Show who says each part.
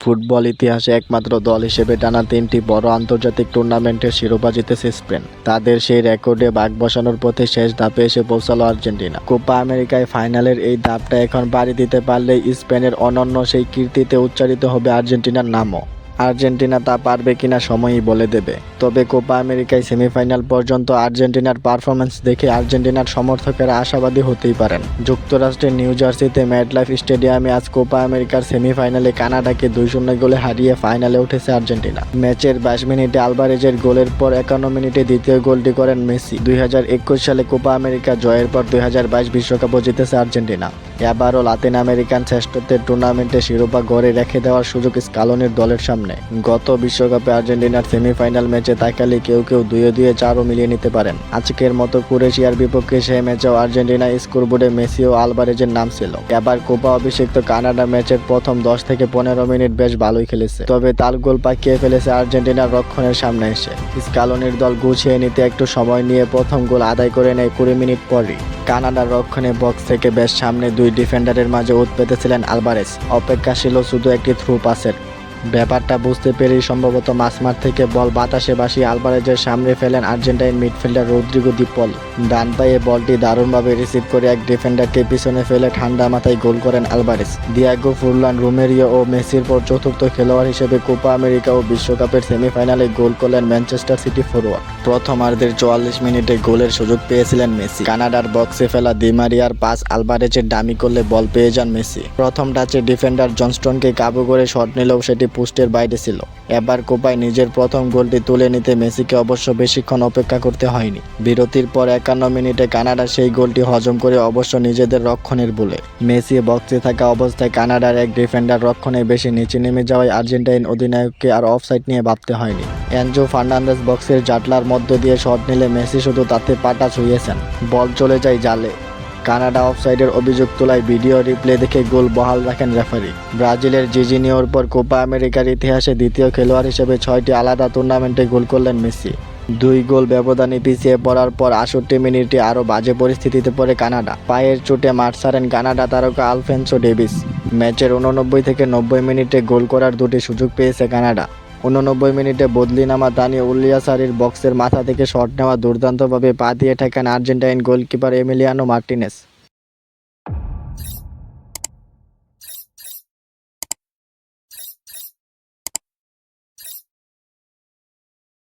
Speaker 1: Football ইতিহাসে একমাত্র দল হিসেবে টানা ৩টি বড় আন্তর্জাতিক টুর্নামেন্টের শিরোপা জিতেছে স্পেন। তাদের সেই রেকর্ডে ভাগ বসানোর পথে শেষ ধাপে এসে পৌঁছালো আর্জেন্টিনা। কোপা আমেরিকায় ফাইনালের এই ধাপটা এখন পাড়ি দিতে পারলেই স্পেনের অনন্য সেই কীর্তিতে উচ্চারিত হবে আর্জেন্টিনার নামও। আর্জেন্টিনা তা পারবে কিনা সময়ই বলে দেবে। তবে কোপা আমেরিকায় সেমিফাইনাল পর্যন্ত আর্জেন্টিনার পারফরম্যান্স দেখে আর্জেন্টিনার সমর্থকেরা আশাবাদী হতেই পারেন। যুক্তরাষ্ট্রের নিউ জার্সিতে ম্যাডলাইফ স্টেডিয়ামে আজ কোপা আমেরিকার সেমিফাইনালে কানাডাকে 2-0 গোলে হারিয়ে ফাইনালে উঠেছে আর্জেন্টিনা। ম্যাচের 22 মিনিটে আলভারেজের গোলের পর 51 মিনিটে দ্বিতীয় গোলটি করেন মেসি। 2021 সালে কোপা আমেরিকা জয়ের পর 2022 বিশ্বকাপও জিতেছে আর্জেন্টিনা। এবারও লাতিন আমেরিকান শ্রেষ্ঠত্বের টুর্নামেন্টে শিরোপা গড়ে রেখে দেওয়ার সুযোগ স্কালোনির দলের সামনে। গত বিশ্বকাপে আর্জেন্টিনার সেমিফাইনাল ম্যাচে তাকালে কেউ 2-2 4ও মিলিয়ে নিতে পারেন। আজকের মতো ক্রোয়েশিয়ার বিপক্ষে সেই ম্যাচেও আর্জেন্টিনা স্কোরবোর্ডে মেসি ও আলভারেজের নাম ছিল। এবার কোপা অভিষিক্ত কানাডা ম্যাচের প্রথম 10 থেকে 15 মিনিট বেশ ভালোই খেলেছে, তবে তার গোল পাকিয়ে ফেলেছে আর্জেন্টিনার রক্ষণের সামনে এসে। স্কালোনির দল গুছিয়ে নিতে একটু সময় নিয়ে প্রথম গোল আদায় করে নেয় 20 মিনিট পরই। কানাডার রক্ষণে বক্স থেকে বেশ সামনে দুই ডিফেন্ডারের মাঝে ওত পেতেছিলেন আলভারেজ। অপেক্ষা ছিল শুধু একটি থ্রু পাসের। ব্যাপারটা বুঝতে পেরেই সম্ভবত মাঝমাঠ থেকে বল বাতাসে ভাসিয়ে আলভারেজের সামনে ফেলেন আর্জেন্টাইন মিডফিল্ডার রদ্রিগো দি পল। ডান পায়ে বলটি দারুণভাবে রিসিভ করে এক ডিফেন্ডারকে পিছনে ফেলে ঠান্ডা মাথায় গোল করেন আলভারেজ। দিয়েগো ফুরলান, রোমেরিও ও মেসির পর চতুর্থ খেলোয়াড় হিসেবে কোপা আমেরিকা ও বিশ্বকাপের সেমিফাইনালে গোল করলেন ম্যানচেস্টার সিটি ফরোয়ার্ড। প্রথমার্ধের 44 মিনিটে গোলের সুযোগ পেয়েছিলেন মেসি। কানাডার বক্সে ফেলা দি মারিয়ার পাস আলভারেজের ডামি করলে বল পেয়ে যান মেসি। প্রথম টাচে ডিফেন্ডার জনস্টনকে কাবু করে শট নিলেও সেটি পোস্টের বাইরে ছিল। এবার কোপায় নিজের প্রথম গোলটি তুলে নিতে মেসিকে অবশ্য বেশিক্ষণ অপেক্ষা করতে হয়নি। বিরতির পর 51 মিনিটে কানাডা সেই গোলটি হজম করে অবশ্য নিজেদের রক্ষণের বলে। মেসি বক্সে থাকা অবস্থায় কানাডার এক ডিফেন্ডার রক্ষণে বেশি নিচে নেমে যাওয়ায় আর্জেন্টাইন অধিনায়ককে আর অফসাইড নিয়ে ভাবতে হয়নি। এনজো ফার্নান্দেজ বক্সের জাটলার মধ্য দিয়ে শট নিলে মেসি শুধু তাতে পাটা ছুঁয়েছেন, বল চলে যায় জালে। কানাডা অফসাইডের অভিযোগ তোলায় ভিডিও রিপ্লে দেখে গোল বহাল রাখেন রেফারি। ব্রাজিলের জিজিনিওর পর কোপা আমেরিকার ইতিহাসে দ্বিতীয় খেলোয়াড় হিসেবে 6টি আলাদা টুর্নামেন্টে গোল করলেন মেসি। 2 গোল ব্যবধানে পিছিয়ে পড়ার পর 68 মিনিটে আরও বাজে পরিস্থিতিতে পড়ে কানাডা। পায়ের চোটে মাঠ ছাড়েন কানাডা তারকা আলফোনসো ডেভিস। ম্যাচের 89 থেকে 90 মিনিটে গোল করার 2টি সুযোগ পেয়েছে কানাডা। 89 মিনিটে বদলি নামা দানি উলিয়াসারির বক্সের মাথা থেকে শট নেওয়া দুর্দান্তভাবে পা দিয়ে ঠেকান আর্জেন্টাইন গোলকিপার এমিলিয়ানো মার্টিনেস।